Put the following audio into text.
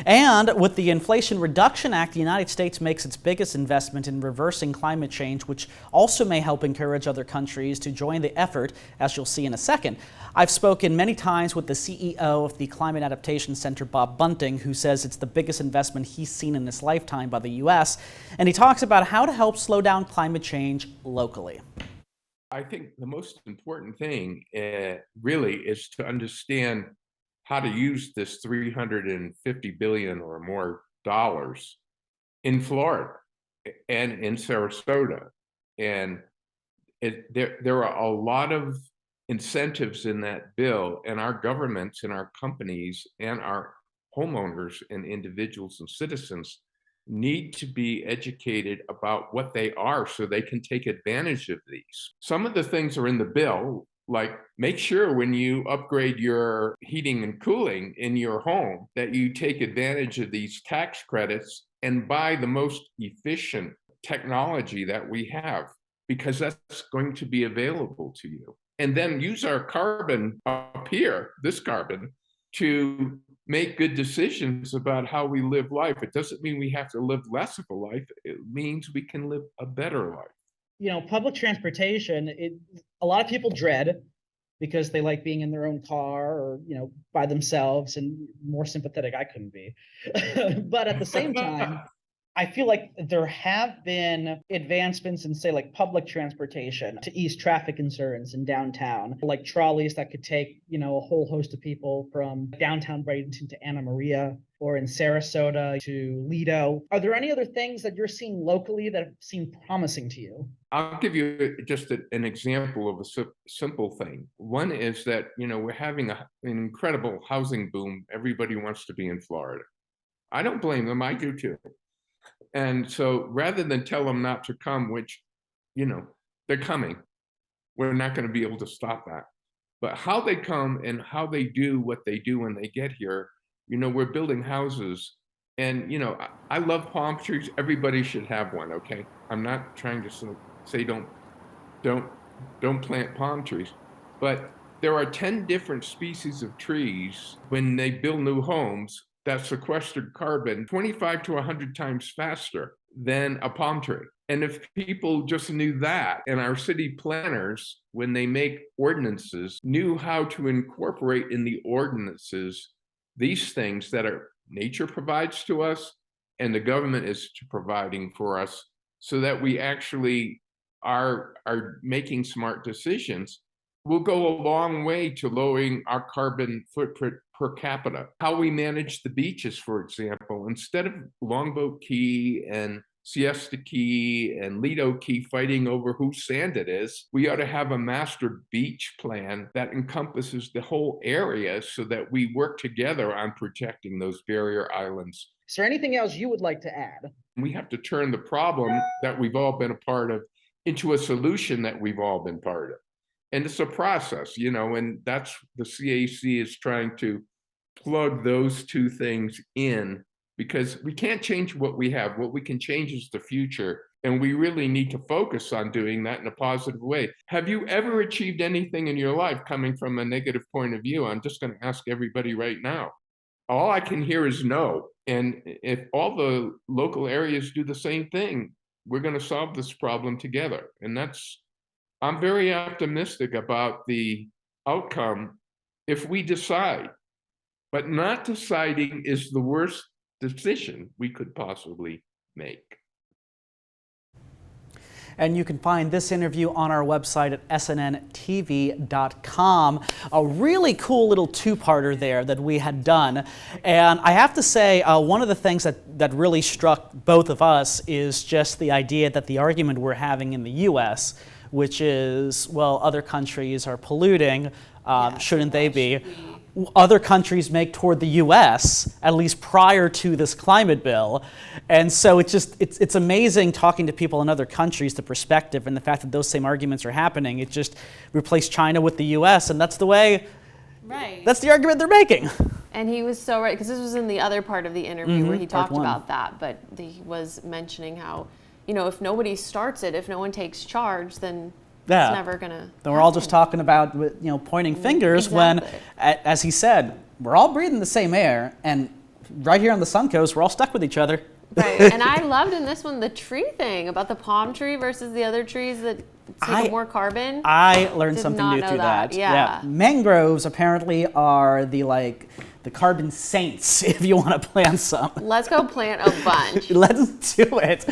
And with the Inflation Reduction Act, the United States makes its biggest investment in reversing climate change, which also may help encourage other countries to join the effort, as you'll see in a second. I've spoken many times with the CEO of the Climate Adaptation Center, Bob Bunting, who says it's the biggest investment he's seen in his lifetime by the U.S., and he talks about how to help slow down climate change locally. I think the most important thing really is to understand how to use this $350 billion or more dollars in Florida and in Sarasota. And there are a lot of incentives in that bill, and our governments and our companies and our homeowners and individuals and citizens need to be educated about what they are so they can take advantage of these. Some of the things are in the bill, like make sure when you upgrade your heating and cooling in your home that you take advantage of these tax credits and buy the most efficient technology that we have, because that's going to be available to you. And then use our carbon up here, this carbon, to make good decisions about how we live life. It doesn't mean we have to live less of a life. It means we can live a better life. You know, public transportation, a lot of people dread because they like being in their own car or, you know, by themselves, and more sympathetic I couldn't be. But at the same time, I feel like there have been advancements in, say, like public transportation to ease traffic concerns in downtown, like trolleys that could take, you know, a whole host of people from downtown Bradenton to Anna Maria, or in Sarasota to Lido. Are there any other things that you're seeing locally that seem promising to you? I'll give you just an example of a simple thing. One is that, you know, we're having an incredible housing boom. Everybody wants to be in Florida. I don't blame them. I do too. And so rather than tell them not to come, which, you know, they're coming, we're not going to be able to stop that. But how they come and how they do what they do when they get here, you know, we're building houses. And, you know, I love palm trees. Everybody should have one, okay? I'm not trying to say don't plant palm trees. But there are 10 different species of trees when they build new homes that sequestered carbon 25 to 100 times faster than a palm tree. And if people just knew that, and our city planners, when they make ordinances, knew how to incorporate in the ordinances these things that are nature provides to us and the government is providing for us, so that we actually are making smart decisions, will go a long way to lowering our carbon footprint per capita. How we manage the beaches, for example, instead of Longboat Key and Siesta Key and Lido Key fighting over whose sand it is, we ought to have a master beach plan that encompasses the whole area so that we work together on protecting those barrier islands. Is there anything else you would like to add? We have to turn the problem that we've all been a part of into a solution that we've all been part of. And it's a process, you know, and that's the CAC is trying to plug those two things in, because we can't change what we have. What we can change is the future. And we really need to focus on doing that in a positive way. Have you ever achieved anything in your life coming from a negative point of view? I'm just going to ask everybody right now. All I can hear is no. And if all the local areas do the same thing, we're going to solve this problem together. And I'm very optimistic about the outcome if we decide. But not deciding is the worst decision we could possibly make. And you can find this interview on our website at snntv.com. A really cool little two-parter there that we had done. And I have to say, one of the things that really struck both of us is just the idea that the argument we're having in the U.S., which is, well, other countries are polluting, shouldn't they be? Other countries make toward the U.S., at least prior to this climate bill. And so it's amazing talking to people in other countries, the perspective and the fact that those same arguments are happening. It just replaced China with the U.S., and that's the way, right. That's the argument they're making. And he was so right, because this was in the other part of the interview where he talked about that, but he was mentioning how, you know, if nobody starts it, if no one takes charge, then it's never gonna. Then we're all just talking about, you know, pointing fingers when, as he said, we're all breathing the same air, and right here on the Suncoast, we're all stuck with each other. Right, and I loved in this one the tree thing about the palm tree versus the other trees that take more carbon. I learned Did something not new know through that. Yeah. Mangroves apparently are the carbon saints if you want to plant some. Let's go plant a bunch. Let's do it.